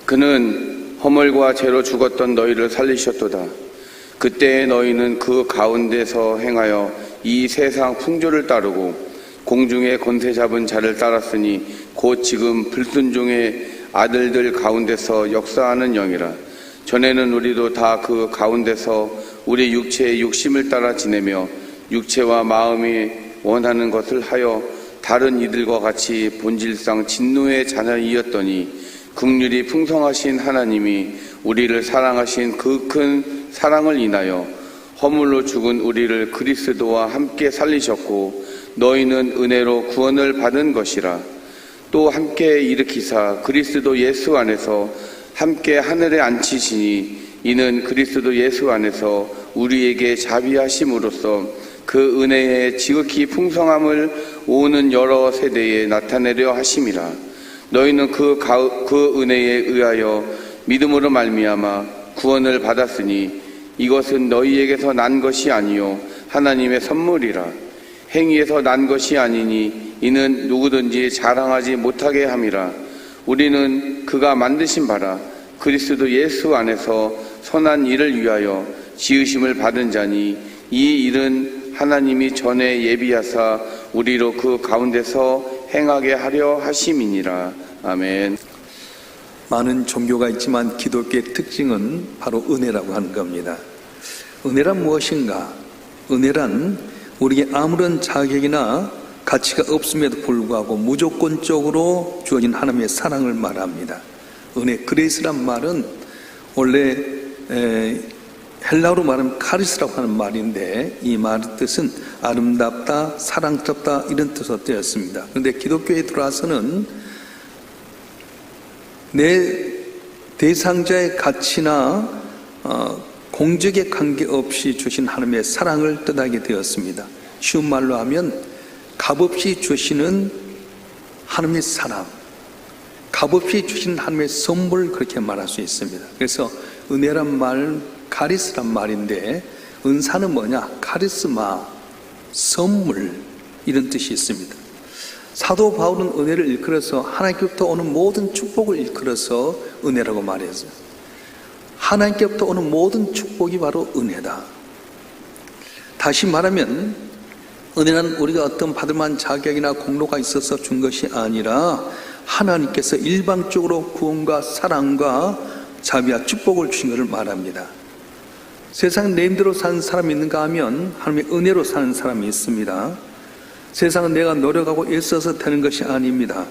그는 허물과 죄로 죽었던 너희를 살리셨도다. 그때 너희는 그 가운데서 행하여 이 세상 풍조를 따르고 공중의 권세 잡은 자를 따랐으니 곧 지금 불순종의 아들들 가운데서 역사하는 영이라. 전에는 우리도 다 그 가운데서 우리 육체의 욕심을 따라 지내며 육체와 마음이 원하는 것을 하여 다른 이들과 같이 본질상 진노의 자녀이었더니 긍휼이 풍성하신 하나님이 우리를 사랑하신 그 큰 사랑을 인하여 허물로 죽은 우리를 그리스도와 함께 살리셨고 너희는 은혜로 구원을 받은 것이라. 또 함께 일으키사 그리스도 예수 안에서 함께 하늘에 앉히시니 이는 그리스도 예수 안에서 우리에게 자비하심으로써 그 은혜의 지극히 풍성함을 오는 여러 세대에 나타내려 하심이라. 너희는 그 은혜에 의하여 믿음으로 말미암아 구원을 받았으니 이것은 너희에게서 난 것이 아니요 하나님의 선물이라. 행위에서 난 것이 아니니 이는 누구든지 자랑하지 못하게 함이라. 우리는 그가 만드신 바라 그리스도 예수 안에서 선한 일을 위하여 지으심을 받은 자니 이 일은 하나님이 전에 예비하사 우리로 그 가운데서 행하게 하려 하심이니라. 아멘. 많은 종교가 있지만 기독교의 특징은 바로 은혜라고 하는 겁니다. 은혜란 무엇인가? 은혜란 우리에게 아무런 자격이나 가치가 없음에도 불구하고 무조건적으로 주어진 하나님의 사랑을 말합니다. 은혜, 그레이스란 말은 원래 헬라어로 말하면 카리스라고 하는 말인데 이 말의 뜻은 아름답다, 사랑스럽다 이런 뜻으로 되었습니다. 그런데 기독교에 들어와서는 내 대상자의 가치나 공적에 관계없이 주신 하나님의 사랑을 뜻하게 되었습니다. 쉬운 말로 하면 값없이 주시는 하나님의 사랑, 값없이 주신 하나님의 선물, 그렇게 말할 수 있습니다. 그래서 은혜란 말, 카리스란 말인데 은사는 뭐냐? 카리스마, 선물 이런 뜻이 있습니다. 사도 바울은 은혜를 일컬어서 하나님께부터 오는 모든 축복을 일컬어서 은혜라고 말했어요. 하나님께부터 오는 모든 축복이 바로 은혜다. 다시 말하면 은혜는 우리가 어떤 받을 만한 자격이나 공로가 있어서 준 것이 아니라 하나님께서 일방적으로 구원과 사랑과 자비와 축복을 주신 것을 말합니다. 세상에 내 힘대로 사는 사람이 있는가 하면 하나님의 은혜로 사는 사람이 있습니다. 세상은 내가 노력하고 애써서 되는 것이 아닙니다.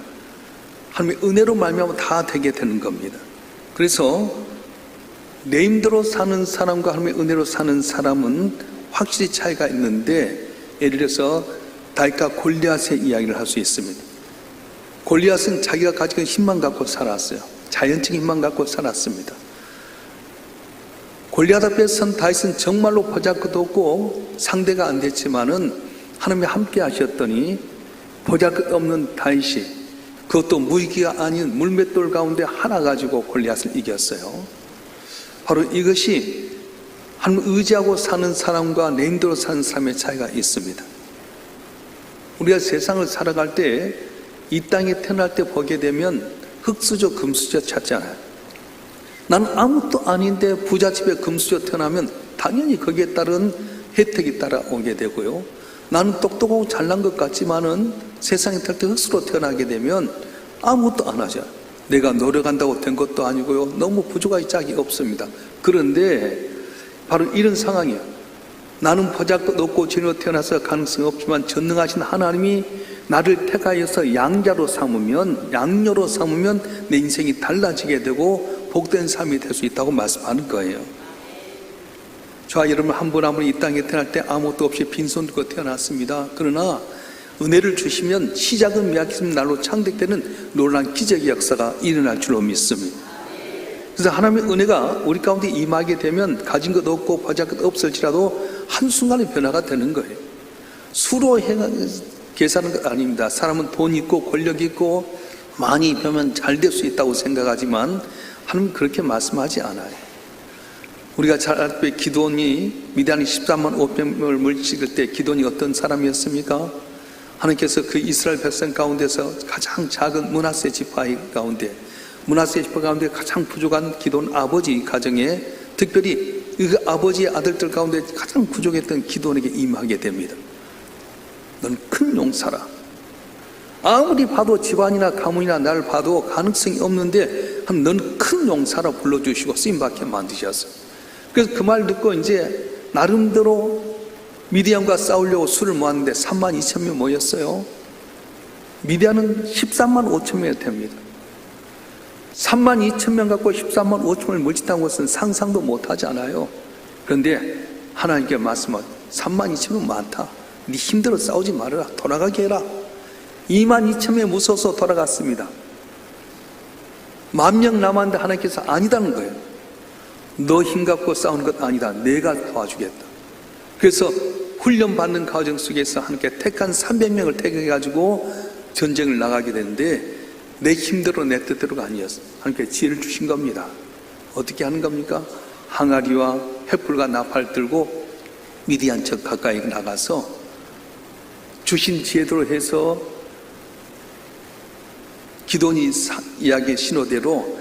하나님의 은혜로 말미암아 다 되게 되는 겁니다. 그래서 내 힘대로 사는 사람과 하나님의 은혜로 사는 사람은 확실히 차이가 있는데, 예를 들어서 다윗과 골리앗의 이야기를 할 수 있습니다. 골리앗은 자기가 가지고 있는 힘만 갖고 살았어요. 자연적인 힘만 갖고 살았습니다. 골리앗 앞에 선 다윗은 정말로 보잘것도 없고 상대가 안 됐지만은 하나님이 함께 하셨더니 보잘것 없는 다윗이 그것도 무기가 아닌 물맷돌 가운데 하나 가지고 골리앗을 이겼어요. 바로 이것이 하나님을 의지하고 사는 사람과 내 힘대로 사는 사람의 차이가 있습니다. 우리가 세상을 살아갈 때 이 땅에 태어날 때 보게 되면 흙수저 금수저 찾잖아요. 나는 아무것도 아닌데 부잣집에 금수저 태어나면 당연히 거기에 따른 혜택이 따라오게 되고요. 나는 똑똑하고 잘난 것 같지만은 세상에 탈 때 흙수로 태어나게 되면 아무것도 안 하죠. 내가 노력한다고 된 것도 아니고요. 너무 부족하기 짝이 없습니다. 그런데 바로 이런 상황이에요. 나는 보잘것 없고 죄로 태어나서 가능성이 없지만 전능하신 하나님이 나를 택하여서 양자로 삼으면, 양녀로 삼으면 내 인생이 달라지게 되고 복된 삶이 될 수 있다고 말씀하는 거예요. 저와 여러분 한 분 한 분 이 땅에 태어날 때 아무것도 없이 빈손 들고 태어났습니다. 그러나 은혜를 주시면 시작은 미약했으면 날로 창대되는 놀라운 기적의 역사가 일어날 줄로 믿습니다. 그래서 하나님의 은혜가 우리 가운데 임하게 되면 가진 것 없고 보잘것 없을지라도 한순간에 변화가 되는 거예요. 수로 계산하는 것 아닙니다. 사람은 돈 있고 권력 있고 많이 배우면 잘 될 수 있다고 생각하지만 하나님은 그렇게 말씀하지 않아요. 우리가 잘 알 때 기드온이 미디안이 13만 500명을 물리칠 때 기드온이 어떤 사람이었습니까? 하나님께서 그 이스라엘 백성 가운데서 가장 작은 므낫세 지파 가운데 므낫세 지파 가운데 가장 부족한 기도원 아버지 가정에, 특별히 그 아버지의 아들들 가운데 가장 부족했던 기도원에게 임하게 됩니다. 넌 큰 용사라. 아무리 봐도 집안이나 가문이나 날 봐도 가능성이 없는데 넌 큰 용사라 불러주시고 쓰임받게 만드셨어. 그래서 그 말 듣고 이제 나름대로 미디안과 싸우려고 수를 모았는데 3만 2천 명 모였어요. 미디안은 13만 5천 명이 됩니다. 3만 2천 명 갖고 13만 5천 명을 물짓한 것은 상상도 못하지 않아요. 그런데 하나님께 말씀하신 3만 2천 명 많다. 네 힘들어 싸우지 말아라. 돌아가게 해라. 2만 2천 명 무서워서 돌아갔습니다. 10,000명 남았는데 하나님께서 아니다는 거예요. 너 힘갖고 싸우는 것 아니다. 내가 도와주겠다. 그래서 훈련받는 과정 속에서 하나님께 택한 300명을 택해가지고 전쟁을 나가게 되는데 내 힘대로 내 뜻대로가 아니었어. 하나님께 지혜를 주신 겁니다. 어떻게 하는 겁니까? 항아리와 횃불과 나팔 들고 미디안 척 가까이 나가서 주신 지혜대로 해서 기도원이 이야기의 신호대로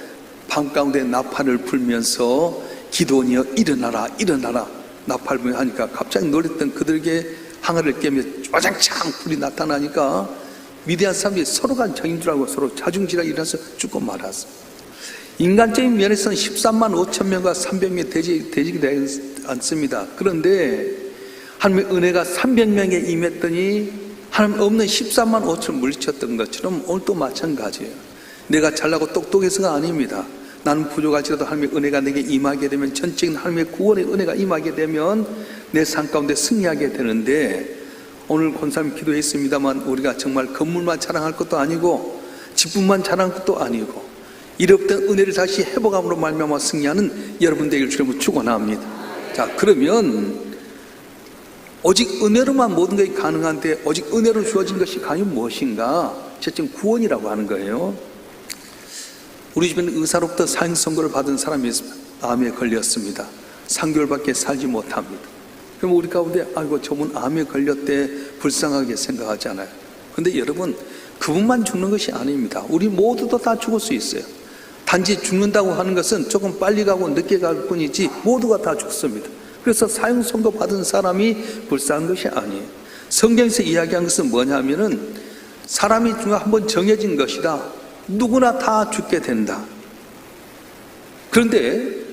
밤 가운데 나팔을 불면서 기도원이여 일어나라 일어나라 나팔 불며 하니까 갑자기 놀랬던 그들에게 항아리를 깨며 쫙장창 불이 나타나니까 미디안 사람들이 서로가 적인 줄 알고 서로 자중질환이 일어나서 죽고 말았어. 인간적인 면에서는 13만 5천 명과 300명이 되지 않습니다. 그런데 하나님의 은혜가 300명에 임했더니 하나님 없는 13만 5천을 물리쳤던 것처럼 오늘도 마찬가지예요. 내가 잘나고 똑똑해서가 아닙니다. 나는 부족할지라도 하나님의 은혜가 내게 임하게 되면, 전적인 하나님의 구원의 은혜가 임하게 되면 내 삶 가운데 승리하게 되는데, 오늘 권사님 기도했습니다만 우리가 정말 건물만 자랑할 것도 아니고 직분만 자랑할 것도 아니고 잃었던 은혜를 다시 회복함으로 말미암아 승리하는 여러분 되길 주님으로 축원합니다. 자, 그러면 오직 은혜로만 모든 것이 가능한데 오직 은혜로 주어진 것이 과연 무엇인가? 지금 구원이라고 하는 거예요. 우리 집에는 의사로부터 사형 선고를 받은 사람이 있습니다. 암에 걸렸습니다. 3개월밖에 살지 못합니다. 그럼 우리 가운데 아이고 저분 암에 걸렸대 불쌍하게 생각하지 않아요. 그런데 여러분, 그분만 죽는 것이 아닙니다. 우리 모두도 다 죽을 수 있어요. 단지 죽는다고 하는 것은 조금 빨리 가고 늦게 갈 뿐이지 모두가 다 죽습니다. 그래서 사형 선고 받은 사람이 불쌍한 것이 아니에요. 성경에서 이야기한 것은 뭐냐면은 사람이 한번 정해진 것이다. 누구나 다 죽게 된다. 그런데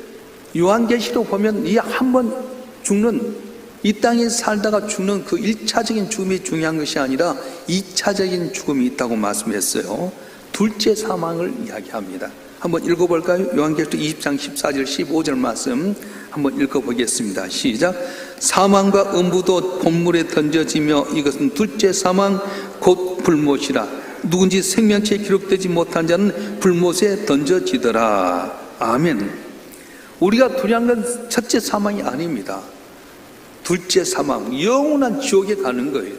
요한계시록 보면 이 한 번 죽는, 이 땅에 살다가 죽는 그 1차적인 죽음이 중요한 것이 아니라 2차적인 죽음이 있다고 말씀했어요. 둘째 사망을 이야기합니다. 한번 읽어볼까요? 요한계시록 20장 14절 15절 말씀 한번 읽어보겠습니다. 시작. 사망과 음부도 본물에 던져지며 이것은 둘째 사망 곧 불못이라. 누군지 생명체에 기록되지 못한 자는 불못에 던져지더라. 아멘. 우리가 두려운 건 첫째 사망이 아닙니다. 둘째 사망, 영원한 지옥에 가는 거예요.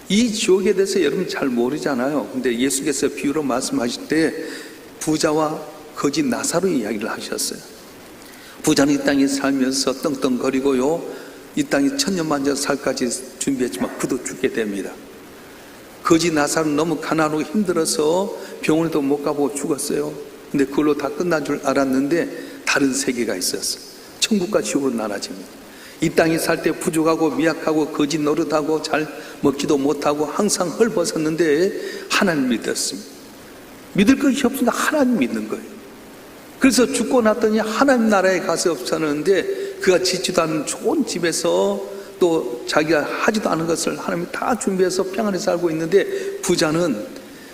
이 지옥에 대해서 여러분 잘 모르잖아요. 근데 예수께서 비유로 말씀하실 때 부자와 거지 나사로 이야기를 하셨어요. 부자는 이 땅에 살면서 떵떵거리고요, 이 땅에 천년만년 살까지 준비했지만 그도 죽게 됩니다. 거지 나사로는 너무 가난하고 힘들어서 병원에도 못 가보고 죽었어요. 근데 그걸로 다 끝난 줄 알았는데 다른 세계가 있었어요. 천국과 지옥으로 나눠집니다. 이 땅에 살 때 부족하고 미약하고 거짓 노릇하고 잘 먹지도 못하고 항상 헐벗었는데 하나님 믿었습니다. 믿을 것이 없으니까 하나님 믿는 거예요. 그래서 죽고 났더니 하나님 나라에 가서 사는데 그가 짓지도 않은 좋은 집에서 또 자기가 하지도 않은 것을 하나님이 다 준비해서 평안히 살고 있는데, 부자는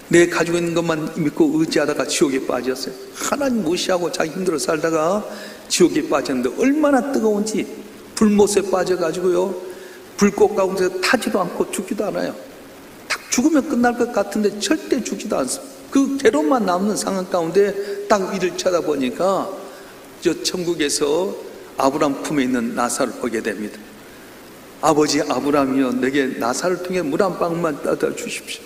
내 가지고 있는 것만 믿고 의지하다가 지옥에 빠졌어요. 하나님 무시하고 자기 힘들어 살다가 지옥에 빠졌는데 얼마나 뜨거운지 불못에 빠져가지고요, 불꽃 가운데 타지도 않고 죽지도 않아요. 딱 죽으면 끝날 것 같은데 절대 죽지도 않습니다. 그 괴로움만 남는 상황 가운데 딱 이를 쳐다보니까 저 천국에서 아브람 품에 있는 나사를 보게 됩니다. 아버지 아브람이여, 내게 나사를 통해 물 한 방울만 따다 주십시오.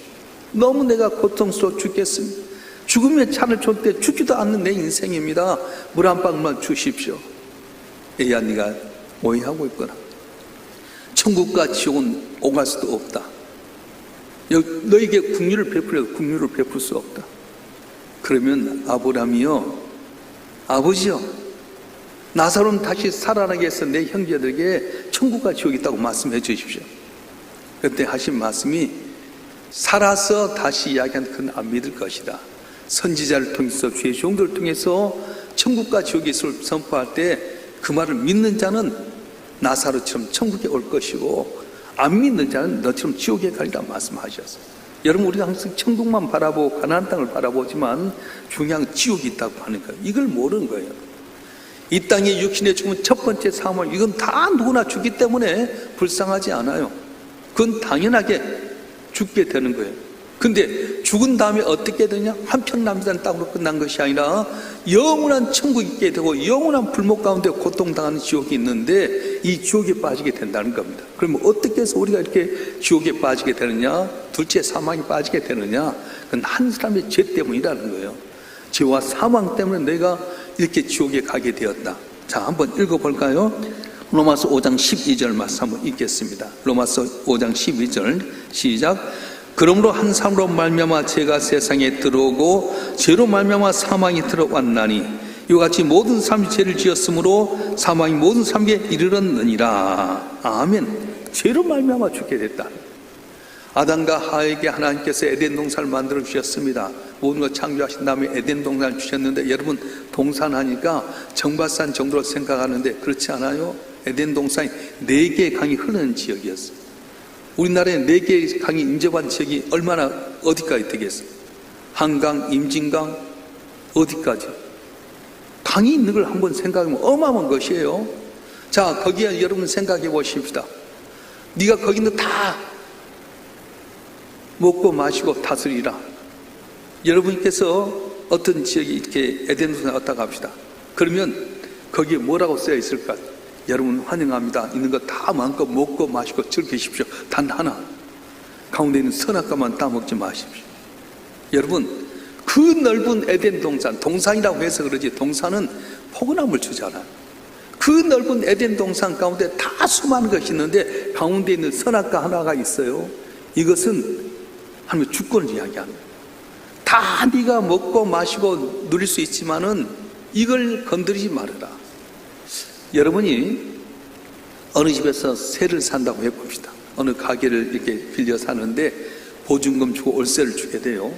너무 내가 고통스러워 죽겠습니다. 죽음의 차를 줄 때 죽지도 않는 내 인생입니다. 물 한 방울만 주십시오. 에야, 네가 오해하고 있거나 천국과 지옥은 오갈 수도 없다. 너에게 긍휼을 베풀어도 긍휼을 베풀 수 없다. 그러면 아브라함이요, 아버지요, 나사로는 다시 살아나게 해서 내 형제들에게 천국과 지옥이 있다고 말씀해 주십시오. 그때 하신 말씀이 살아서 다시 이야기한 그는 안 믿을 것이다. 선지자를 통해서 주의 종들을 통해서 천국과 지옥이 있을 선포할 때 그 말을 믿는 자는 나사로처럼 천국에 올 것이고 안 믿는 자는 너처럼 지옥에 가리라 말씀하셨어요. 여러분, 우리가 항상 천국만 바라보고 가나안 땅을 바라보지만 중요한 지옥이 있다고 하는 거예요. 이걸 모르는 거예요. 이 땅에 육신에 죽으면 첫 번째 사망, 이건 다 누구나 죽기 때문에 불쌍하지 않아요. 그건 당연하게 죽게 되는 거예요. 근데 죽은 다음에 어떻게 되냐? 한평남산 땅으로 끝난 것이 아니라 영원한 천국이 있게 되고 영원한 불목 가운데 고통당하는 지옥이 있는데 이 지옥에 빠지게 된다는 겁니다. 그러면 어떻게 해서 우리가 이렇게 지옥에 빠지게 되느냐? 둘째 사망에 빠지게 되느냐? 그건 한 사람의 죄 때문이라는 거예요. 죄와 사망 때문에 내가 이렇게 지옥에 가게 되었다. 자, 한번 읽어볼까요? 로마서 5장 12절 말씀 한번 읽겠습니다. 로마서 5장 12절 시작. 그러므로 한 사람으로 말미암아 죄가 세상에 들어오고 죄로 말미암아 사망이 들어왔나니 이와 같이 모든 사람이 죄를 지었으므로 사망이 모든 사람에게 이르렀느니라. 아멘. 죄로 말미암아 죽게 됐다. 아담과 하와에게 하나님께서 에덴 동산을 만들어 주셨습니다. 모든 것 창조하신 다음에 에덴 동산을 주셨는데 여러분, 동산 하니까 정발산 정도로 생각하는데 그렇지 않아요? 에덴 동산이 4개의 강이 흐르는 지역이었어요. 우리나라에 4개의 강이 인접한 지역이 얼마나 어디까지 되겠어요? 한강, 임진강, 어디까지? 강이 있는 걸 한번 생각하면 어마어마한 것이에요. 자, 거기에 여러분 생각해 보십시다. 네가 거기 있는 다 먹고 마시고 다스리라. 여러분께서 어떤 지역이 이렇게 에덴 동산에 왔다 갑시다. 그러면 거기에 뭐라고 쓰여 있을까? 여러분 환영합니다. 있는 거 다 마음껏 먹고 마시고 즐기십시오. 단 하나, 가운데 있는 선악과만 따먹지 마십시오. 여러분, 그 넓은 에덴 동산, 동산이라고 해서 그러지 동산은 포근함을 주잖아. 그 넓은 에덴 동산 가운데 다 수많은 것이 있는데 가운데 있는 선악과 하나가 있어요. 이것은 하나님의 주권을 이야기하는 거예요. 다 네가 먹고 마시고 누릴 수 있지만은 이걸 건드리지 말아라. 여러분이 어느 집에서 세를 산다고 해봅시다. 어느 가게를 이렇게 빌려 사는데 보증금 주고 월세를 주게 돼요.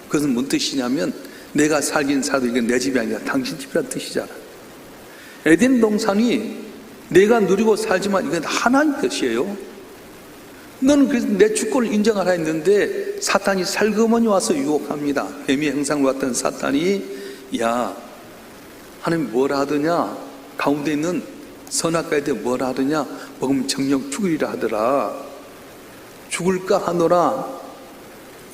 그것은 뭔 뜻이냐면 내가 살긴 살도 이건 내 집이 아니라 당신 집이라는 뜻이잖아. 에덴 동산이 내가 누리고 살지만 이건 하나님 것이에요. 너는 그래서 내 주권을 인정하라 했는데 사탄이 살그머니 와서 유혹합니다. 뱀이 행상을 왔던 사탄이 야, 하나님 뭘 하더냐? 가운데 있는 선악과에 대해 뭘 하더냐? 먹으면 정령 죽으리라 하더라. 죽을까 하노라.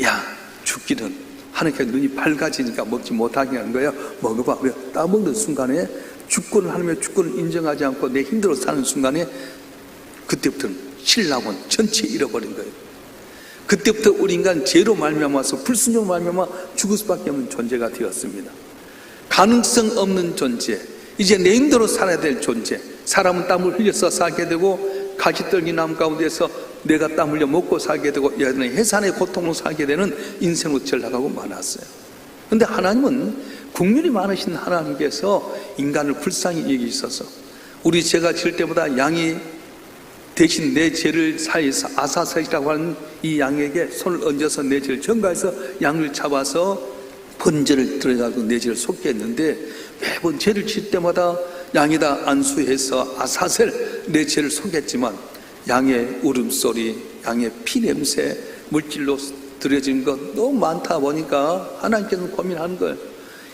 야, 죽기는 하나님께 눈이 밝아지니까 먹지 못하게 하는 거야. 먹어봐. 왜? 따먹는 순간에 주권을, 하나님의 주권을 인정하지 않고 내 힘들어 사는 순간에 그때부터는 신랑은 전체 잃어버린 거예요. 그때부터 우리 인간 죄로 말미암아서 불순종으로 말미암아 죽을 수밖에 없는 존재가 되었습니다. 가능성 없는 존재, 이제 내 힘대로 살아야 될 존재. 사람은 땀을 흘려서 살게 되고 가시떨기 나무 가운데서 내가 땀 흘려 먹고 살게 되고 여전히 해산의 고통으로 살게 되는 인생으로 전락하고 많았어요. 그런데 하나님은 국률이 많으신 하나님께서 인간을 불쌍히 여기셔서 우리 죄가 질 때보다 양이 대신 내 죄를 사해서 아사셀이라고 하는 이 양에게 손을 얹어서 내 죄를 전가해서 양을 잡아서 번제를 들어가고 내 죄를 속게 했는데 매번 죄를 질 때마다 양에다 안수해서 아사셀 내 죄를 속였지만 양의 울음소리, 양의 피냄새, 물질로 들여진 것 너무 많다 보니까 하나님께서는 고민하는 거예요.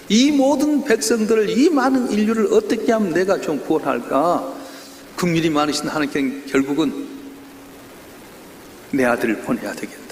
이 모든 백성들을, 이 많은 인류를 어떻게 하면 내가 좀 구원할까? 긍휼이 많으신 하나님께는 결국은 내 아들을 보내야 되겠다.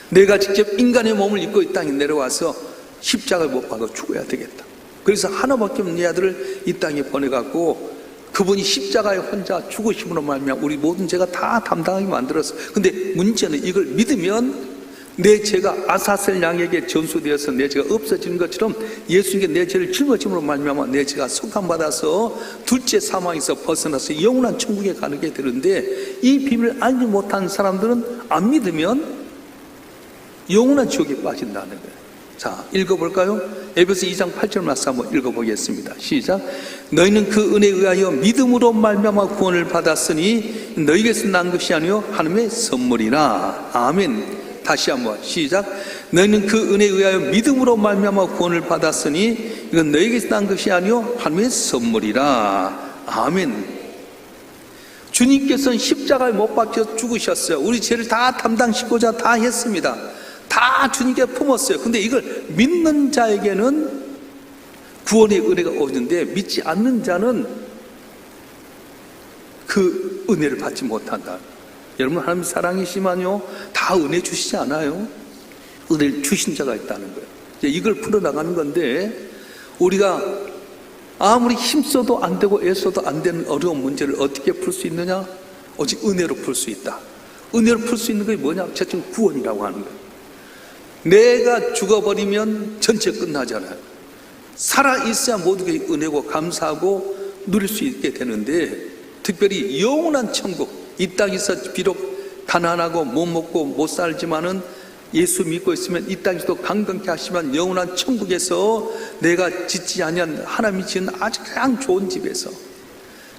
내가 직접 인간의 몸을 입고 이 땅에 내려와서 십자가에 못 박아 죽어야 되겠다. 그래서 하나밖에 없는 내 아들을 이 땅에 보내갖고 그분이 십자가에 혼자 죽으심으로 말미암아 우리 모든 죄가 다 담당하게 만들었어. 근데 문제는 이걸 믿으면 내 죄가 아사셀 양에게 전수되어서 내 죄가 없어지는 것처럼 예수님께 내 죄를 짊어짐으로 말미암아 내 죄가 속함받아서 둘째 사망에서 벗어나서 영원한 천국에 가게 되는데 이 비밀을 알지 못한 사람들은 안 믿으면 영원한 지옥에 빠진다는 거예요. 자, 읽어볼까요? 에베소 2장 8절 말씀 한번 읽어보겠습니다. 시작. 너희는 그 은혜에 의하여 믿음으로 말미암아 구원을 받았으니 너희에게서 난 것이 아니요 하나님의 선물이라. 아멘. 다시 한번 시작. 너희는 그 은혜에 의하여 믿음으로 말미암아 구원을 받았으니 이건 너희에게서 난 것이 아니요 하나님의 선물이라. 아멘. 주님께서는 십자가에 못 박혀 죽으셨어요. 우리 죄를 다 담당시키고자 다 했습니다. 다 주님께 품었어요. 근데 이걸 믿는 자에게는 구원의 은혜가 오는데 믿지 않는 자는 그 은혜를 받지 못한다. 여러분, 하나님 사랑이시만요 다 은혜 주시지 않아요. 은혜를 주신 자가 있다는 거예요. 이걸 풀어나가는 건데, 우리가 아무리 힘써도 안 되고 애써도 안 되는 어려운 문제를 어떻게 풀 수 있느냐? 오직 은혜로 풀 수 있다. 은혜로 풀 수 있는 게 뭐냐? 지금 구원이라고 하는 거예요. 내가 죽어버리면 전체 끝나잖아요. 살아있어야 모든 게 은혜고 감사하고 누릴 수 있게 되는데, 특별히 영원한 천국, 이 땅에서 비록 가난하고 못 먹고 못 살지만은 예수 믿고 있으면 이 땅에서도 강건케 하시면 영원한 천국에서 내가 짓지 아니한 하나님이 지은 아주 가장 좋은 집에서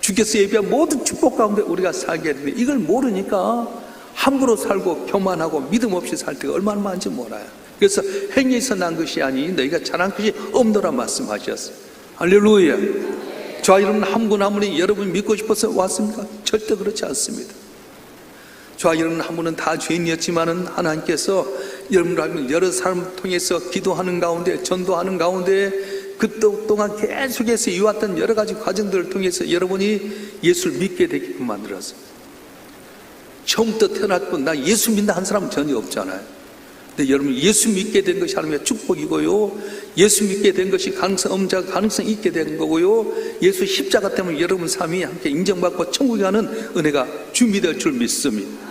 주께서 예비한 모든 축복 가운데 우리가 살게 되는데, 이걸 모르니까 함부로 살고 교만하고 믿음 없이 살 때가 얼마나 많은지 몰라요. 그래서 행위에서 난 것이 아니 너희가 잘한 것이 없노라 말씀하셨어요. 할렐루야. 저와 여러분 한 분 한 분이 여러분 믿고 싶어서 왔습니까? 절대 그렇지 않습니다. 저와 여러분 한 분은 다 죄인이었지만은 하나님께서 여러분을 여러 사람을 통해서 기도하는 가운데, 전도하는 가운데, 그 동안 계속해서 이어왔던 여러 가지 과정들을 통해서 여러분이 예수를 믿게 되게끔 만들었어요. 처음부터 태어났고 나 예수 믿는 한 사람은 전혀 없잖아요. 근데 여러분, 예수 믿게 된 것이 하나님의 축복이고요, 예수 믿게 된 것이 가능성 없는 자가 가능성 있게 된 거고요, 예수 십자가 때문에 여러분 삶이 함께 인정받고 천국에 가는 은혜가 준비될 줄 믿습니다.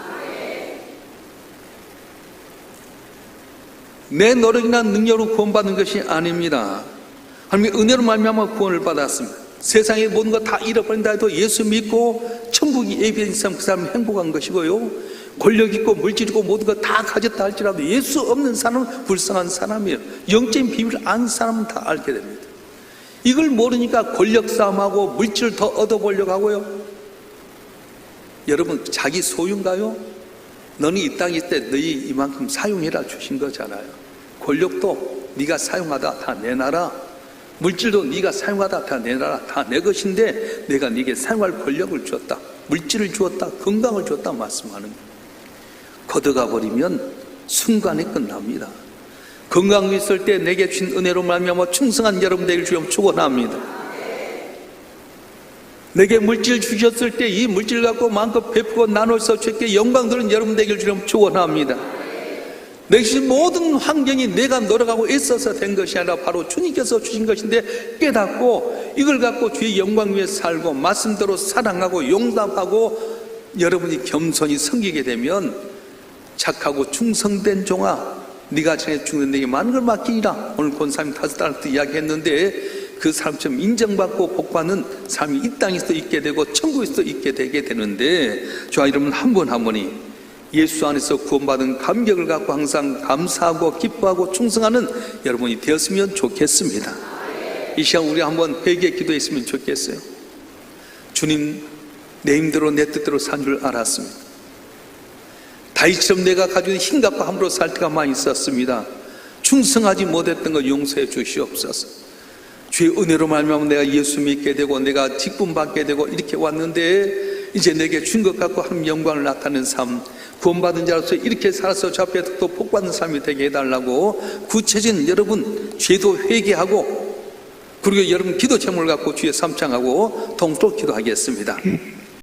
내 노력이나 능력으로 구원받는 것이 아닙니다. 하나님의 은혜로 말미암아 구원을 받았습니다. 세상의 모든 거 다 잃어버린다 해도 예수 믿고 천국이 예비된 사람, 그 사람은 행복한 것이고요, 권력 있고 물질 있고 모든 거 다 가졌다 할지라도 예수 없는 사람은 불쌍한 사람이에요. 영적인 비밀을 아는 사람은 다 알게 됩니다. 이걸 모르니까 권력 싸움하고 물질을 더 얻어보려고 하고요. 여러분, 자기 소유인가요? 너는 이 땅에 있을 때 너희 이만큼 사용해라 주신 거잖아요. 권력도 네가 사용하다 다 내놔라. 물질도 네가 사용하다 다 내놔라. 다 내 것인데 내가 네게 사용할 권력을 주었다, 물질을 주었다, 건강을 주었다 말씀하는 거예요. 걷어가 버리면 순간에 끝납니다. 건강 있을 때 내게 주신 은혜로 말미암아 충성한 여러분 되길 주여 축원합니다. 내게 물질 주셨을 때 이 물질 갖고 마음껏 베푸고 나눠서 주께 영광 드리는 여러분 되길 주여 축원합니다. 내게 주신 모든 환경이 내가 노력하고 애써서 된 것이 아니라 바로 주님께서 주신 것인데 깨닫고 이걸 갖고 주의 영광 위에 살고 말씀대로 사랑하고 용납하고 여러분이 겸손히 섬기게 되면 착하고 충성된 종아, 네가 전에 죽는 내게 많은 걸 맡기니라. 오늘 권사님 5달란트 이야기했는데 그 사람처럼 인정받고 복받는 삶이 이 땅에서도 있게 되고 천국에서도 있게 되게 되는데, 저와 여러분 한 분 한 분이 예수 안에서 구원받은 감격을 갖고 항상 감사하고 기뻐하고 충성하는 여러분이 되었으면 좋겠습니다. 이 시간 우리 한번 회개 기도했으면 좋겠어요. 주님, 내 힘대로 내 뜻대로 산 줄 알았습니다. 다윗처럼 내가 가지고 있는 힘 갖고 함부로 살 때가 많이 있었습니다. 충성하지 못했던 거 용서해 주시옵소서. 주의 은혜로 말미암아 내가 예수 믿게 되고 내가 직분 받게 되고 이렇게 왔는데, 이제 내게 준 것 갖고 하나님 영광을 나타내는 삶, 구원받은 자로서 이렇게 살아서 주 앞에 또 복받는 삶이 되게 해달라고 구체적인 여러분 죄도 회개하고, 그리고 여러분 기도 제목을 갖고 주의 삼창하고 동토록 기도하겠습니다.